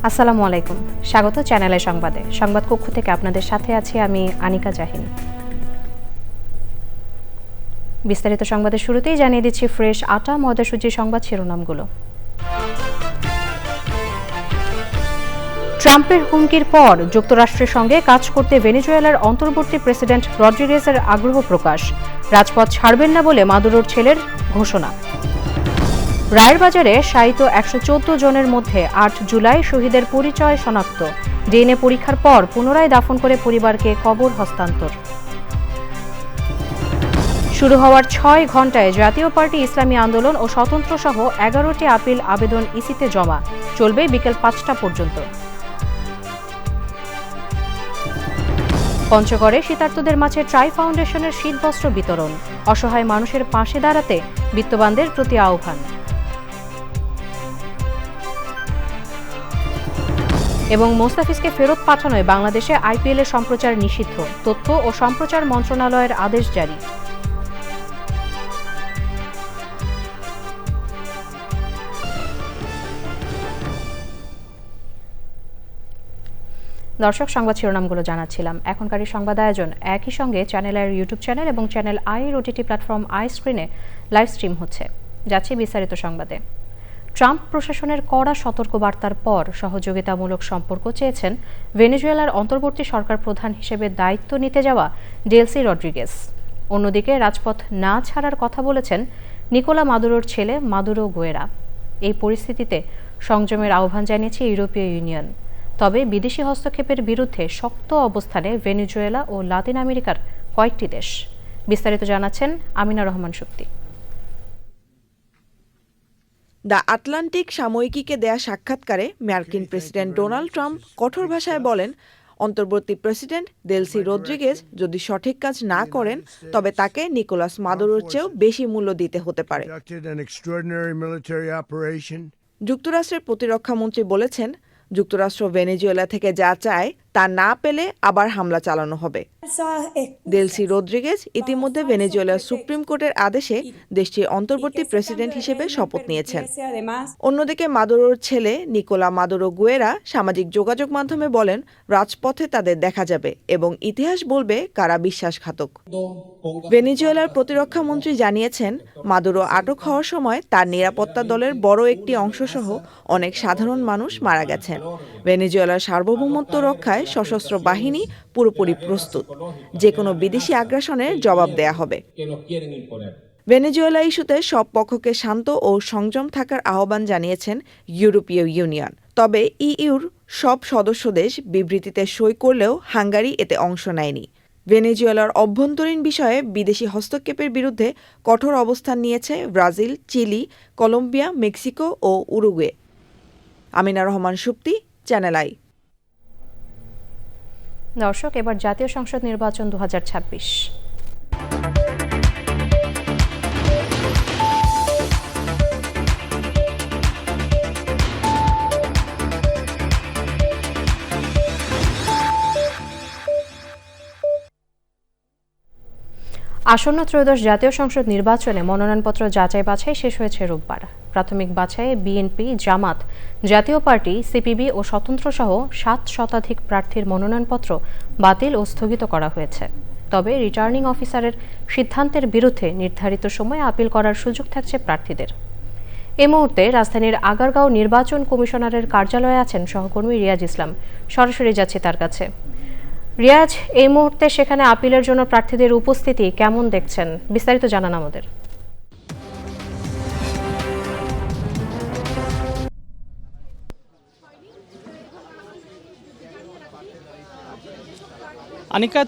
আসসালামু আলাইকুম, স্বাগত চ্যানেলে সংবাদে। সংবাদ কক্ষ থেকে আপনাদের সাথে আছি আমি আনিকা জাহিন। বিস্তারিত সংবাদের শুরুতেই জানিয়ে দিচ্ছি ফ্রেশ আটা ময়দা সুজির সংবাদ শিরোনামগুলো। ট্রাম্পের হুমকির পর যুক্তরাষ্ট্রের সঙ্গে কাজ করতে ভেনেজুয়েলার অন্তর্বর্তী প্রেসিডেন্ট রড্রিগেজের আগ্রহ প্রকাশ। রাজপথ ছাড়বেন না বলে মাদুরোর ছেলের ঘোষণা। রায়ের বাজারে শায়িত 114 জনের মধ্যে 8 জুলাই শহীদের পরিচয় শনাক্ত। ডিএনএ পরীক্ষার পর পুনরায় দাফন করে পরিবারকে কবর হস্তান্তর। শুরু হওয়ার 6 ঘণ্টায় জাতীয় পার্টি ইসলামী আন্দোলন ও স্বতন্ত্র সহ 11টি আপিল আবেদন ইসিতে জমা। চলবে বিকেল 5টা পর্যন্ত। পঞ্চগড়ে শীতার্তদের মাঝে ট্রাই ফাউন্ডেশনের শীতবস্ত্র বিতরণ। অসহায় মানুষের পাশে দাঁড়াতে বিত্তবানদের প্রতি আহ্বান। এবং মোস্তাফিজকে ফেরত পাঠানোয় বাংলাদেশে আইপিএলের সম্প্রচার নিষিদ্ধ। তথ্য ও সম্প্রচার মন্ত্রণালয়ের আদেশ জারি। দর্শক, সংবাদ শিরোনামগুলো জানাচ্ছিলাম। এখনকার সংবাদ আয়োজন একই সঙ্গে চ্যানেলের ইউটিউব চ্যানেল এবং চ্যানেল আইয়ের ওটিটি প্ল্যাটফর্ম আই স্ক্রিনে লাইভ স্ট্রিম হচ্ছে। যাচ্ছি বিস্তারিত সংবাদে। ট্রাম্প প্রশাসনের কড়া সতর্কবার্তার পর সহযোগিতামূলক সম্পর্ক চেয়েছেন ভেনেজুয়েলার অন্তর্বর্তী সরকার প্রধান হিসেবে দায়িত্ব নিতে যাওয়া ডেলসি রড্রিগেজ। অন্যদিকে রাজপথ না ছাড়ার কথা বলেছেন নিকোলা মাদুরোর ছেলে মাদুরো গুয়েরা। এই পরিস্থিতিতে সংযমের আহ্বান জানিয়েছে ইউরোপীয় ইউনিয়ন। তবে বিদেশি হস্তক্ষেপের বিরুদ্ধে শক্ত অবস্থানে ভেনেজুয়েলা ও লাতিন আমেরিকার কয়েকটি দেশ। বিস্তারিত জানাচ্ছেন আমিনা রহমান শক্তি। দ্য আটলান্টিক সাময়িকীকে দেয়া সাক্ষাৎকারে মার্কিন প্রেসিডেন্ট ডোনাল্ড ট্রাম্প কঠোর ভাষায় বলেন, অন্তর্বর্তী প্রেসিডেন্ট ডেলসি রড্রিগেজ যদি সঠিক কাজ না করেন তবে তাকে নিকোলাস মাদুরোর চেয়েও বেশি মূল্য দিতে হতে পারে। যুক্তরাষ্ট্রের প্রতিরক্ষামন্ত্রী বলেছেন, যুক্তরাষ্ট্র ভেনেজুয়েলা থেকে যা চায় তা না পেলে আবার হামলা চালানো হবে। ডেলসি রড্রিগেজ ইতিমধ্যে ভেনেজুয়েলার সুপ্রিম কোর্টের আদেশে দেশটির অন্তর্বর্তী প্রেসিডেন্ট হিসেবে শপথ নিয়েছেন। অন্যদিকে মাদুরোর ছেলে নিকোলা মাদুরো গুয়েরা সামাজিক যোগাযোগ মাধ্যমে বলেন, রাজপথে তাদের দেখা যাবে এবং ইতিহাস বলবে কারা বিশ্বাসঘাতক। ভেনেজুয়েলার প্রতিরক্ষা মন্ত্রী জানিয়েছেন, মাদুরো আটক হওয়ার সময় তার নিরাপত্তা দলের বড় একটি অংশসহ অনেক সাধারণ মানুষ মারা গেছেন। ভেনেজুয়েলার সার্বভৌমত্ব রক্ষায় সশস্ত্র বাহিনী পুরোপুরি প্রস্তুত। যে কোনো বিদেশি আগ্রাসনের জবাব দেয়া হবে। ভেনেজুয়েলা ইস্যুতে সব পক্ষকে শান্ত ও সংযম থাকার আহ্বান জানিয়েছেন ইউরোপীয় ইউনিয়ন। তবে ইইউর সব সদস্য দেশ বিবৃতিতে সই করলেও হাঙ্গারি এতে অংশ নেয়নি। ভেনেজুয়েলার অভ্যন্তরীণ বিষয়ে বিদেশি হস্তক্ষেপের বিরুদ্ধে কঠোর অবস্থান নিয়েছে ব্রাজিল, চিলি, কলম্বিয়া, মেক্সিকো ও Uruguay. Amina Rahman Supti, channel I. দর্শক, এবার জাতীয় সংসদ নির্বাচন 2026। আসন্ন ত্রয়োদশ জাতীয় সংসদ নির্বাচনে মনোনয়নপত্র যাচাই বাছাই শেষ হয়েছে রোববার। প্রাথমিক বাছাইয়ে বিএনপি, জামাত, জাতীয় পার্টি, সিপিবি ও স্বতন্ত্র সহ 7 শতাধিক প্রার্থীর মনোনয়নপত্র বাতিল ও স্থগিত করা হয়েছে। তবে রিটার্নিং অফিসারের সিদ্ধান্তের বিরুদ্ধে নির্ধারিত সময়ে আপিল করার সুযোগ থাকছে প্রার্থীদের। এ মুহূর্তে রাজধানীর আগারগাঁও নির্বাচন কমিশনারের কার্যালয়ে আছেন সহকর্মী রিয়াজ ইসলাম। সরাসরি যাচ্ছি তার কাছে। রিয়াজ, এই মুহূর্তে সেখানে আপিলের জন্য প্রার্থীদের উপস্থিতি কেমন দেখছেন? বিস্তারিত জানান আমাদের। আনিকা,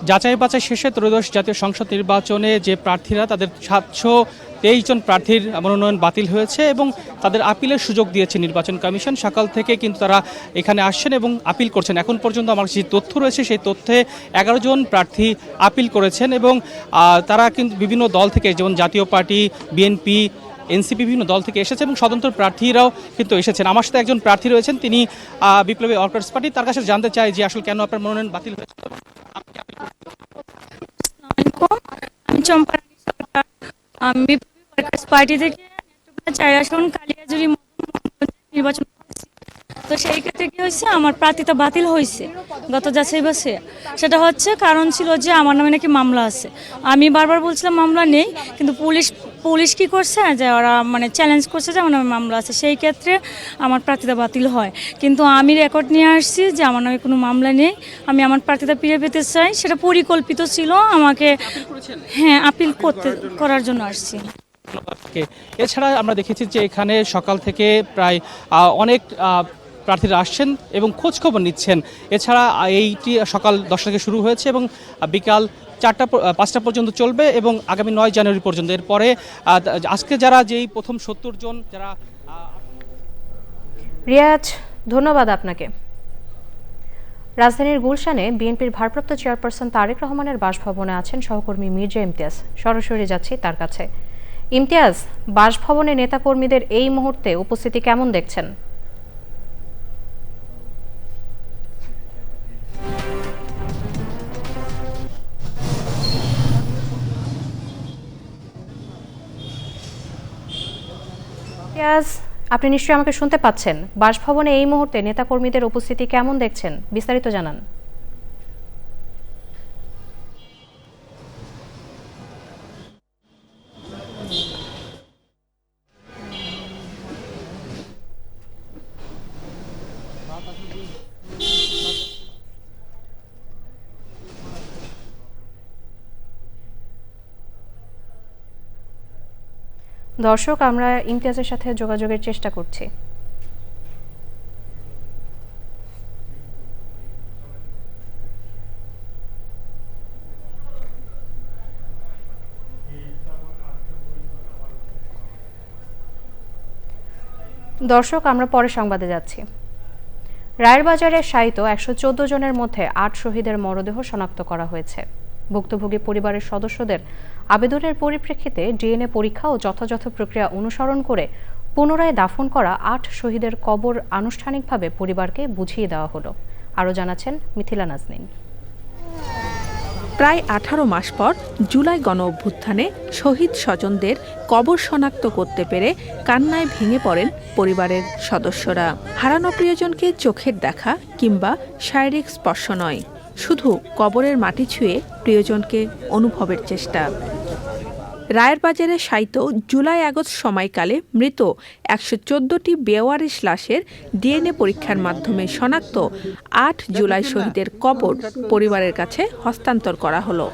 যাচাই বাছাই শেষে ত্রয়োদশ জাতীয় সংসদ নির্বাচনে যে প্রার্থীরা তাদের 723 জন প্রার্থীর মনোনয়ন বাতিল হয়েছে এবং তাদের আপিলের সুযোগ দিয়েছে নির্বাচন কমিশন। সকাল থেকে কিন্তু তারা এখানে আসছেন এবং আপিল করছেন। এখন পর্যন্ত আমার যে তথ্য রয়েছে সেই তথ্যে 11 জন প্রার্থী আপিল করেছেন এবং তারা কিন্তু বিভিন্ন দল থেকে, যেমন জাতীয় পার্টি, বিএনপি, এনসিপি বিভিন্ন দল থেকে এসেছে এবং স্বতন্ত্র প্রার্থীরাও কিন্তু এসেছেন। আমার সাথে একজন প্রার্থী রয়েছেন, তিনি বিপ্লবী ওয়ার্কার্স পার্টি। তার কাছে জানতে চাই যে আসলে কেন আপনার মনোনয়ন বাতিল হয়েছে। আমি চম্পা সরকার, আমি বিপ্লবী ওয়ার্কার্স পার্টি থেকে 4 আসন কালিয়াজুড়ি নির্বাচন করছি। তো সেই ক্ষেত্রে হয়েছে আমার প্রার্থিতা বাতিল হয়েছে গত যাচাই বাসে। সেটা হচ্ছে কারণ ছিল যে আমার নামে নাকি মামলা আছে। আমি বারবার বলছিলাম মামলা নেই, কিন্তু পুলিশ কি করছে যে ওরা মানে চ্যালেঞ্জ করছে যে আমার নামে মামলা আছে, সেই ক্ষেত্রে আমার প্রার্থিতা বাতিল হয়। কিন্তু আমি রেকর্ড নিয়ে আসছি যে আমার নামে কোনো মামলা নেই, আমি আমার প্রার্থিতা ফিরে পেতে চাই। সেটা পরিকল্পিত ছিল আমাকে, হ্যাঁ, আপিল করার জন্য আসছি। এছাড়া আমরা দেখেছি যে এখানে সকাল থেকে প্রায় অনেক প্রার্থীরা আসছেন এবং খোঁজ খবর নিচ্ছেন। এছাড়া এইটি সকাল 10টা থেকে শুরু হয়েছে এবং বিকাল 5টা পর্যন্ত চলবে এবং আগামী 9 জানুয়ারি পর্যন্ত। এরপরে আজকে যারা যেই প্রথম 70 জন যারা। রিয়াজ, ধন্যবাদ আপনাকে। রাজধানীর গুলশানে বিএনপির ভারপ্রাপ্ত চেয়ারপারসন তারেক রহমানের বাসভবনে আছেন সহকর্মী মির্জা ইমতিয়াজ। সরাসরি যাচ্ছি তার কাছে। ইমতিয়াজ, বাসভবনে নেতাকর্মীদের এই মুহূর্তে উপস্থিতি কেমন দেখছেন? ইমতিয়াজ, আপনি নিশ্চয়ই আমাকে শুনতে পাচ্ছেন। বাসভবনে এই মুহূর্তে নেতাকর্মীদের উপস্থিতি কেমন দেখছেন, বিস্তারিত জানান। দর্শক, আমরা ইমতিয়াজের সাথে যোগাযোগের চেষ্টা করছি। দর্শক, আমরা পরে সংবাদে যাচ্ছি। রায়ের বাজারে শায়িত 114 জনের মধ্যে 8 শহীদের মরদেহ শনাক্ত করা হয়েছে। ভুক্তভোগী পরিবারের সদস্যদের আবেদনের পরিপ্রেক্ষিতে ডিএনএ পরীক্ষা ও যথাযথ প্রক্রিয়া অনুসরণ করে পুনরায় দাফন করা 8 শহীদের কবর আনুষ্ঠানিকভাবে পরিবারকে বুঝিয়ে দেওয়া হলো। আরও জানাচ্ছেন মিথিলা নাজনীন। প্রায় 18 মাস পর জুলাই গণ অভ্যুত্থানে শহীদ স্বজনদের কবর শনাক্ত করতে পেরে কান্নায় ভেঙে পড়েন পরিবারের সদস্যরা। হারানো প্রিয়জনকে চোখের দেখা কিংবা শারীরিক স্পর্শ নয়, শুধু কবরের মাটি ছুঁয়ে প্রিয়জনকে অনুভবের চেষ্টা। রায়ের বাজারে শায়িত জুলাই আগস্ট সময়কালে মৃত 114টি বেওয়ারিশ লাশের ডিএনএ পরীক্ষার মাধ্যমে শনাক্ত 8 জুলাই শহীদের কবর পরিবারের কাছে হস্তান্তর করা হলো।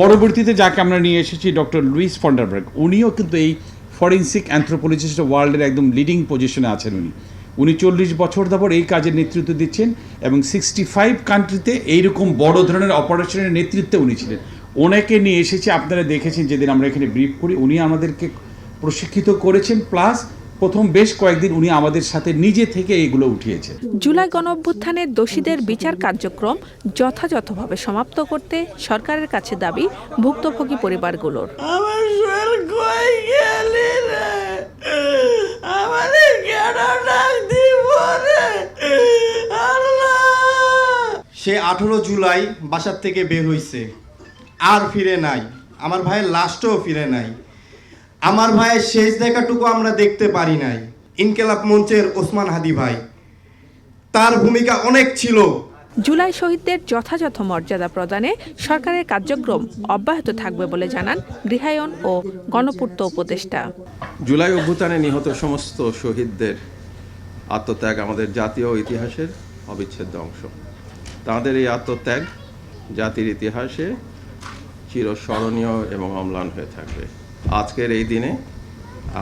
পরবর্তীতে যাকে আমরা নিয়ে এসেছি ডক্টর লুইস ফন্ডারবার্গ, উনিও কিন্তু এই ফরেন্সিক অ্যানথ্রোপোলজিস্ট ওয়ার্ল্ডের একদম লিডিং পজিশনে আছেন। উনি 40 বছর ধরে এই কাজের নেতৃত্ব দিচ্ছেন এবং 65 কান্ট্রিতে এইরকম বড় ধরনের অপারেশনের নেতৃত্বে উনি ছিলেন। ওনাকে নিয়ে এসেছি, আপনারা দেখেছেন যেদিন আমরা এখানে ব্রিফ করি, উনি আমাদেরকে প্রশিক্ষিত করেছেন, প্লাস প্রথম বেশ কয়েকদিন উনি আমাদের সাথে নিজে থেকে এগুলো উঠিয়েছেন। জুলাই গণঅভ্যুত্থানের দোষীদের বিচার কার্যক্রম যথাযথভাবে সমাপ্ত করতে সরকারের কাছে দাবি ভুক্তভোগী পরিবারগুলোর। সে 18 জুলাই বাসার থেকে বের হইছে, আর ফিরে নাই। আমার ভাইয়ের লাশটাও ফিরে নাই। আমার ভাইয়ের শেষ দেখাটুকু আমরা দেখতে পারি নাই। ইনকিলাব মঞ্চের ওসমান হাদি ভাই, তার ভূমিকা অনেক ছিল। জুলাই শহীদদের যথাযথ মর্যাদা প্রদানে সরকারের কার্যক্রম অব্যাহত থাকবে বলে জানান গৃহায়ন ও গণপূর্ত উপদেষ্টা। জুলাই অভ্যুত্থানে নিহত সমস্ত শহীদদের আত্মত্যাগ আমাদের জাতীয় ইতিহাসের অবিচ্ছেদ্য অংশ। তাদের এই আত্মত্যাগ জাতির ইতিহাসে চিরস্মরণীয় এবং অম্লান হয়ে থাকবে। আজকের এই দিনে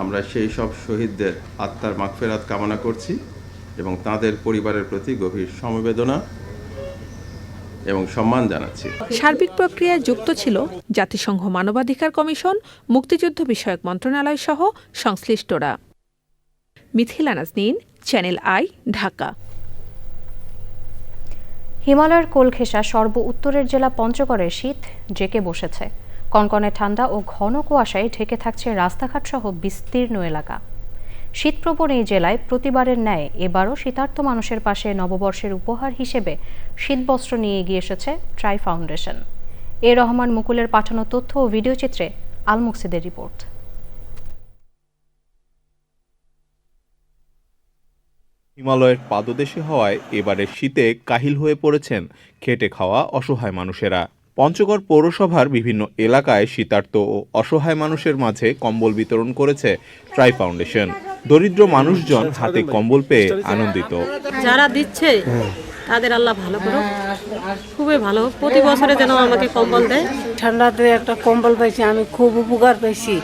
আমরা সেই সব শহীদদের আত্মার মাগফিরাত কামনা করছি এবং তাদের পরিবারের প্রতি গভীর সমবেদনা এবং সম্মান জানাচ্ছি। সার্বিক প্রক্রিয়ায় যুক্ত ছিল জাতিসংঘ মানবাধিকার কমিশন, মুক্তিযুদ্ধ বিষয়ক মন্ত্রণালয় সহ সংশ্লিষ্টরা। Mithila Nazneen, channel I, Dhaka. হিমালয়ের কোল ঘেঁষা সর্ব উত্তরের জেলা পঞ্চগড়ের শীত জেঁকে বসেছে। কনকনে ঠান্ডা ও ঘন কুয়াশায় ঢেকে থাকছে রাস্তাঘাট সহ বিস্তীর্ণ এলাকা। শীতপ্রবণ এই জেলায় প্রতিবারের ন্যায় এবারও শীতার্ত মানুষের পাশে নববর্ষের উপহার হিসেবে শীতবস্ত্র নিয়ে এগিয়ে এসেছে ট্রাই ফাউন্ডেশন। এ রহমান মুকুলের পাঠানো তথ্য ও ভিডিও চিত্রে আল মুকসিদের রিপোর্ট। হিমালয়ের পাদদেশে হওয়ায় এবারের শীতে কাহিল হয়ে পড়েছেন খেটে খাওয়া অসহায় মানুষেরা। পঞ্চগড় পৌরসভার বিভিন্ন এলাকায় শীতার্ত ও অসহায় মানুষের মাঝে কম্বল বিতরণ করেছে ট্রাই ফাউন্ডেশন। দরিদ্র মানুষজন হাতে কম্বল পেয়ে আনন্দিত। যারা দিচ্ছে তাদের আল্লাহ ভালো করুক, খুবই ভালো। প্রতি বছরে যেন আমাকে কম্বল দেয়। ঠান্ডাতে একটা কম্বল পাইছি, আমি খুব উপকার পাইছি।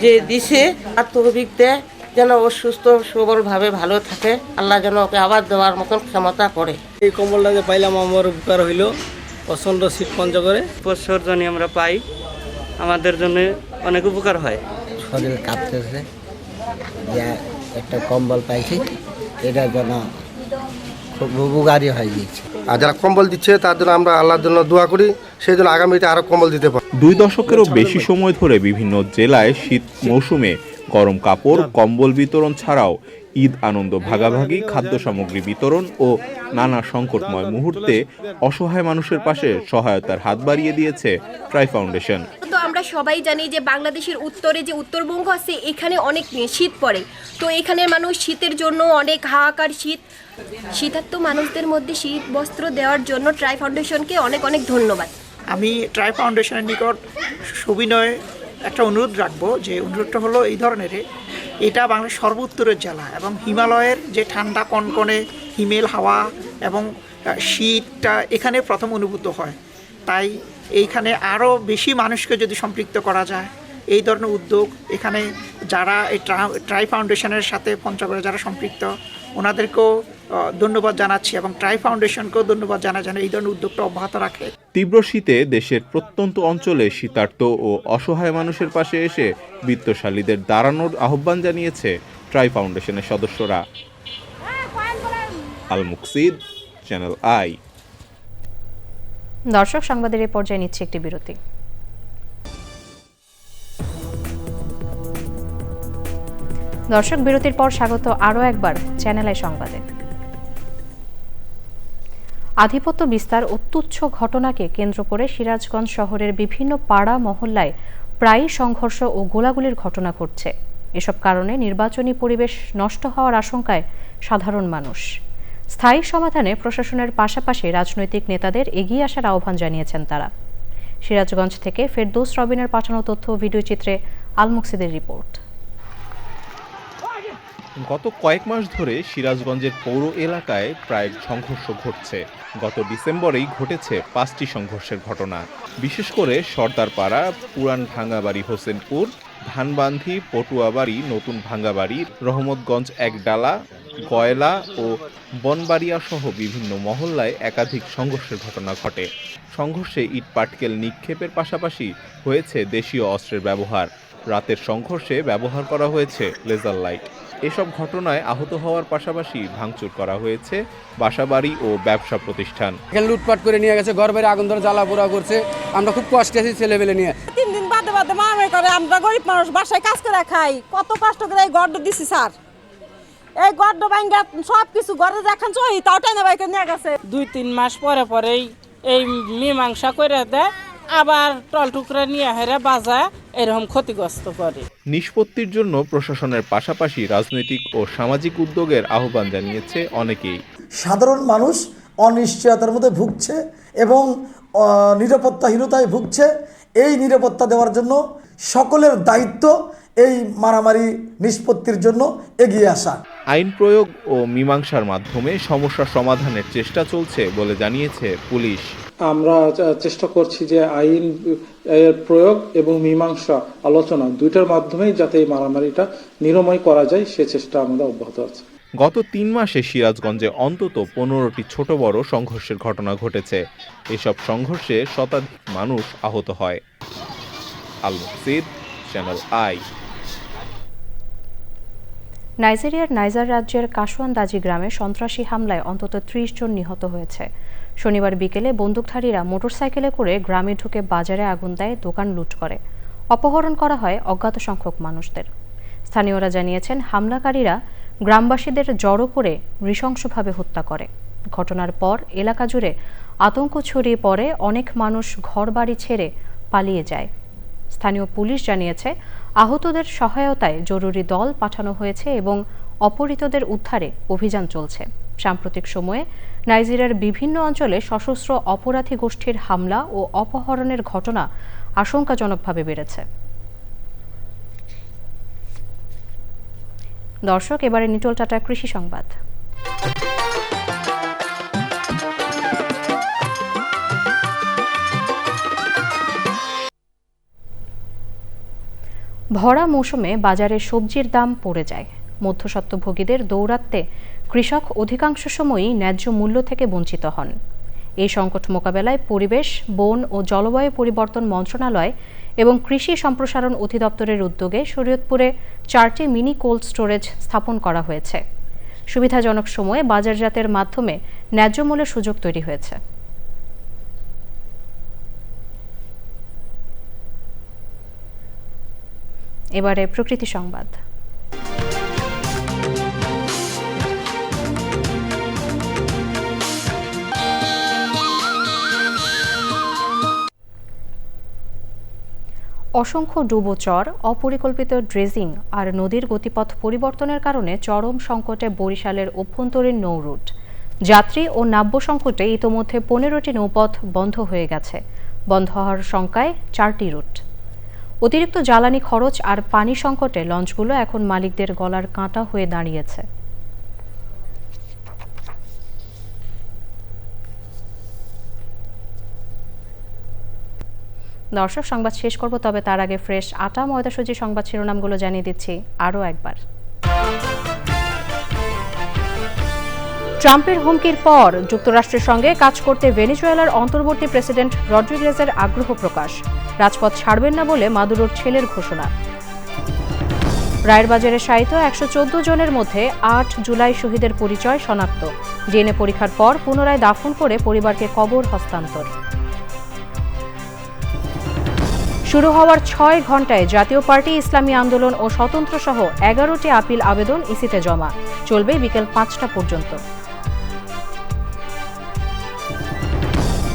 যে দিছে আত্মবিক দেয় যেন ও সুস্থ সবলভাবে ভালো থাকে, আল্লাহ যেন ওকে আবার দেওয়ার মতন ক্ষমতা করে। এই কম্বলটা যে পাইলাম আমার উপকার হইল, প্রচণ্ড শীত পঞ্চগড়ে বছর জানি আমরা পাই, আমাদের জন্য অনেক উপকার হয়। শরীর কাঁপতেছে, যে একটা কম্বল পাইছি, এটা যেন খুব উপকারী হয়ে গিয়েছে। আর যারা কম্বল দিচ্ছে তার জন্য আমরা আল্লাহর জন্য দোয়া করি, সেই জন্য আগামীতে আরো কম্বল দিতে পারি। 2 দশকেরও বেশি সময় ধরে বিভিন্ন জেলায় শীত মৌসুমে গরম কাপড়, কম্বল বিতরণ ছাড়াও ঈদ আনন্দ ভাগাভাগি, খাদ্য সামগ্রী বিতরণ ও নানা সংকটময় মুহূর্তে অসহায় মানুষের পাশে সহায়তার হাত বাড়িয়ে দিয়েছে ট্রাই ফাউন্ডেশন। তো আমরা সবাই জানি যে বাংলাদেশের উত্তরে যে উত্তরবঙ্গ আছে, এখানে অনেক শীত পড়ে। তো এখানের মানুষ শীতের জন্য অনেক হাহাকার, শীতার্ত মানুষদের মধ্যে শীত বস্ত্র দেওয়ার জন্য ট্রাই ফাউন্ডেশনকে অনেক অনেক ধন্যবাদ। আমি ট্রাই ফাউন্ডেশনের নিকট সবিনয় একটা অনুরোধ রাখবো, যে অনুরোধটা হলো এই ধরনের, এটা বাংলাদেশের সর্বোত্তরের জেলা এবং হিমালয়ের যে ঠান্ডা কনকনে হিমেল হাওয়া এবং শীতটা এখানে প্রথম অনুভূত হয়। তাই এইখানে আরও বেশি মানুষকে যদি সম্পৃক্ত করা যায়, এই ধরনের উদ্যোগ এখানে যারা এই ট্রাই ফাউন্ডেশনের সাথে পঞ্চগড়ে যারা সম্পৃক্ত, ওনাদেরকেও ধন্যবাদ জানাচ্ছি এবং ট্রাই ফাউন্ডেশনকেও ধন্যবাদ জানা যেন এই ধরনের উদ্যোগটা অব্যাহত রাখে। তীব্র শীতে দেশের প্রত্যন্ত অঞ্চলে শীতার্ত ও অসহায় মানুষের পাশে এসে বিত্তশালীদের দাঁড়ানোর আহ্বান জানিয়েছে ট্রাই ফাউন্ডেশনের সদস্যরা। আল মুকসিদ, চ্যানেল আই। দর্শক, সংবাদের এই পর্যায়ে নিচ্ছে একটি বিরতি। দর্শক, বিরতির পর স্বাগত আরও একবার চ্যানেল আই সংবাদে। আধিপত্য বিস্তার ও তুচ্ছ ঘটনাকে কেন্দ্র করে সিরাজগঞ্জ শহরের বিভিন্ন পাড়া মহল্লায় প্রায়ই সংঘর্ষ ও গোলাগুলির ঘটনা ঘটছে। এসব কারণে নির্বাচনী পরিবেশ নষ্ট হওয়ার আশঙ্কায় সাধারণ মানুষ। স্থায়ী সমাধানে প্রশাসনের পাশাপাশি রাজনৈতিক নেতাদের এগিয়ে আসার আহ্বান জানিয়েছেন তারা। সিরাজগঞ্জ থেকে ফেরদৌস রবিনের পাঠানো তথ্য ও ভিডিও চিত্রে আল মুকসিদের রিপোর্ট। গত কয়েক মাস ধরে সিরাজগঞ্জের পৌর এলাকায় প্রায় সংঘর্ষ ঘটছে। গত ডিসেম্বরেই ঘটেছে 5টি সংঘর্ষের ঘটনা। বিশেষ করে সর্দারপাড়া, পুরান ভাঙ্গাবাড়ি হোসেনপুর, ধানবান্ধি, পটুয়াবাড়ি, নতুন ভাঙ্গাবাড়ি, রহমতগঞ্জ একডালা, গয়লা ও বনবাড়িয়া সহ বিভিন্ন মহল্লায় একাধিক সংঘর্ষের ঘটনা ঘটে। সংঘর্ষে ইট পাটকেল নিক্ষেপের পাশাপাশি হয়েছে দেশীয় অস্ত্রের ব্যবহার। রাতের সংঘর্ষে ব্যবহার করা হয়েছে লেজার লাইট। এসব ঘটনায় আহত হওয়ার পাশাপাশি ভাঙচুর করা হয়েছে বাসাবাড়ি ও ব্যবসা প্রতিষ্ঠান। লুটপাট করে নিয়ে গেছে, ঘর বাইরে আগুন ধরে জ্বালা পোড়া করছে। আমরা খুব কষ্টে আছি ছেলেবেলে নিয়ে। 3 দিন বাদে বাদে মারামারি করে। আমরা গরিব মানুষ, বাসায় কাজ করে খাই, কত কষ্ট করে এই গড় দিছি স্যার। এই গড় ভাঙ্গা সব কিছু ঘরে দেখান চই, তাও টাইনা বাইকে নিয়ে গেছে। 2-3 মাস পরে পরেই এই মীমাংসা করে দেয়, আবার টলটুকরা নিয়ে হেরে বাজা এরকম ক্ষতিগ্রস্ত করে। নিষ্পত্তির জন্য প্রশাসনের পাশাপাশি রাজনৈতিক ও সামাজিক উদ্যোগের আহ্বান জানিয়েছে অনেকেই। সাধারণ মানুষ অনিশ্চয়তার মধ্যে ভুগছে এবং নিরাপত্তাহীনতায় ভুগছে। এই নিরাপত্তা দেওয়ার জন্য সকলের দায়িত্ব এই মারামারি নিষ্পত্তির জন্য এগিয়ে আসা। আইন প্রয়োগ ও মীমাংসার মাধ্যমে সমস্যা সমাধানের চেষ্টা চলছে বলে জানিয়েছে পুলিশ। আমরা চেষ্টা করছি যে আইন প্রয়োগ এবং মীমাংসা আলোচনা দুইটার মাধ্যমেই যাতে এই মারামারিটা নিরাময় করা যায় সে চেষ্টা আমাদের অব্যাহত আছে। গত 3 মাসে সিরাজগঞ্জে অন্তত 15টি ছোট বড় সংঘর্ষের ঘটনা ঘটেছে। এসব সংঘর্ষে শতাধিক মানুষ আহত হয়। আল মুকসিদ, চ্যানেল আই। নাইজেরিয়ার নাইজার রাজ্যের কাশুয়ানদাজি গ্রামে সন্ত্রাসী হামলায় অন্তত 30 জন নিহত হয়েছে। শনিবার বিকেলে বন্দুকধারীরা মোটরসাইকেলে করে গ্রামে ঢুকে বাজারে আগুন দেয়, দোকান লুট করে। অপহরণ করা হয় অজ্ঞাত সংখ্যক মানুষদের। স্থানীয়রা জানিয়েছেন, হামলাকারীরা গ্রামবাসীদের জড়ো করে নৃশংসভাবে হত্যা করে। ঘটনার পর এলাকা জুড়ে আতঙ্ক ছড়িয়ে পড়ে, অনেক মানুষ ঘরবাড়ি ছেড়ে পালিয়ে যায়। স্থানীয় পুলিশ জানিয়েছে, আহতদের সহায়তায় জরুরি দল পাঠানো হয়েছে এবং অপহৃতদের উদ্ধারে অভিযান চলছে। সাম্প্রতিক সময়ে নাইজেরিয়ার বিভিন্ন অঞ্চলে সশস্ত্র অপরাধী গোষ্ঠীর হামলা ও অপহরণের ঘটনা আশঙ্কাজনকভাবে বেড়েছে। দর্শক, এবারে নিটোল টাটা কৃষি সংবাদ। ভরা মৌসুমে বাজারে সবজির দাম পড়ে যায়। মধ্যস্বত্বভোগীদের দৌরাত্ম্যে কৃষক অধিকাংশ সময়ই ন্যায্য মূল্য থেকে বঞ্চিত হন। এই সংকট মোকাবেলায় পরিবেশ, বন ও জলবায়ু পরিবর্তন মন্ত্রণালয় এবং কৃষি সম্প্রসারণ অধিদপ্তরের উদ্যোগে শরীয়তপুরে 4টি মিনি কোল্ড স্টোরেজ স্থাপন করা হয়েছে। সুবিধাজনক সময়ে বাজারজাতের মাধ্যমে ন্যায্য মূল্যের সুযোগ তৈরি হয়েছে। এবারে প্রকৃতি সংবাদ। অসংখ্য ডুবোচর, অপরিকল্পিত ড্রেজিং আর নদীর গতিপথ পরিবর্তনের কারণে চরম সংকটে বরিশালের অভ্যন্তরীণ নৌরুট। যাত্রী ও নাব্য সংকটে ইতোমধ্যে 15টি নৌপথ বন্ধ হয়ে গেছে। বন্ধ হওয়ার শঙ্কায় 4টি রুট। অতিরিক্ত জ্বালানি খরচ আর পানি সংকটে লঞ্চগুলো এখন মালিকদের গলার কাঁটা হয়ে দাঁড়িয়েছে। দর্শক, সংবাদ শেষ করব, তবে তার আগে ফ্রেশ আটা ময়দা সুজি সংবাদ শিরোনামগুলো জানিয়ে দিচ্ছি আরও একবার। ট্রাম্পের হুমকির পর যুক্তরাষ্ট্রের সঙ্গে কাজ করতে ভেনেজুয়েলার অন্তর্বর্তী প্রেসিডেন্ট রড্রিগেজের আগ্রহ প্রকাশ। রাজপথ ছাড়বেন না বলে মাদুরোর ছেলের ঘোষণা। রায়ের বাজারে শায়িত 114 জনের মধ্যে 8 জুলাই শহীদের পরিচয় শনাক্ত। ডিএনএ পরীক্ষার পর পুনরায় দাফন করে পরিবারকে কবর হস্তান্তর। শুরু হওয়ার 6 ঘণ্টায় জাতীয় পার্টি, ইসলামী আন্দোলন ও স্বতন্ত্র সহ 11টি আপিল আবেদন ইসিতে জমা। চলবে বিকেল 5টা পর্যন্ত।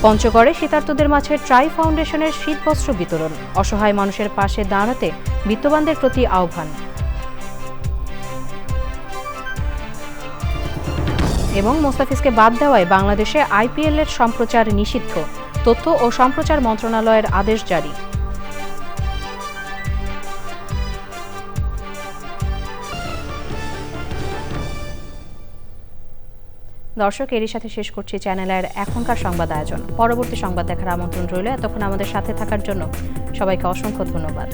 পঞ্চগড়ে শীতার্তদের মাঝে ট্রাই ফাউন্ডেশনের শীতবস্ত্র বিতরণ। অসহায় মানুষের পাশে দাঁড়াতে বিত্তবানদের প্রতি আহ্বান। এবং মোস্তাফিজকে বাদ দেওয়ায় বাংলাদেশে আইপিএল-এর সম্প্রচার নিষিদ্ধ। তথ্য ও সম্প্রচার মন্ত্রণালয়ের আদেশ জারি। দর্শক, এরই সাথে শেষ করছি চ্যানেলের এখনকার সংবাদ আয়োজন। পরবর্তী সংবাদ দেখার আমন্ত্রণ রইল। এতক্ষণ আমাদের সাথে থাকার জন্য সবাইকে অসংখ্য ধন্যবাদ।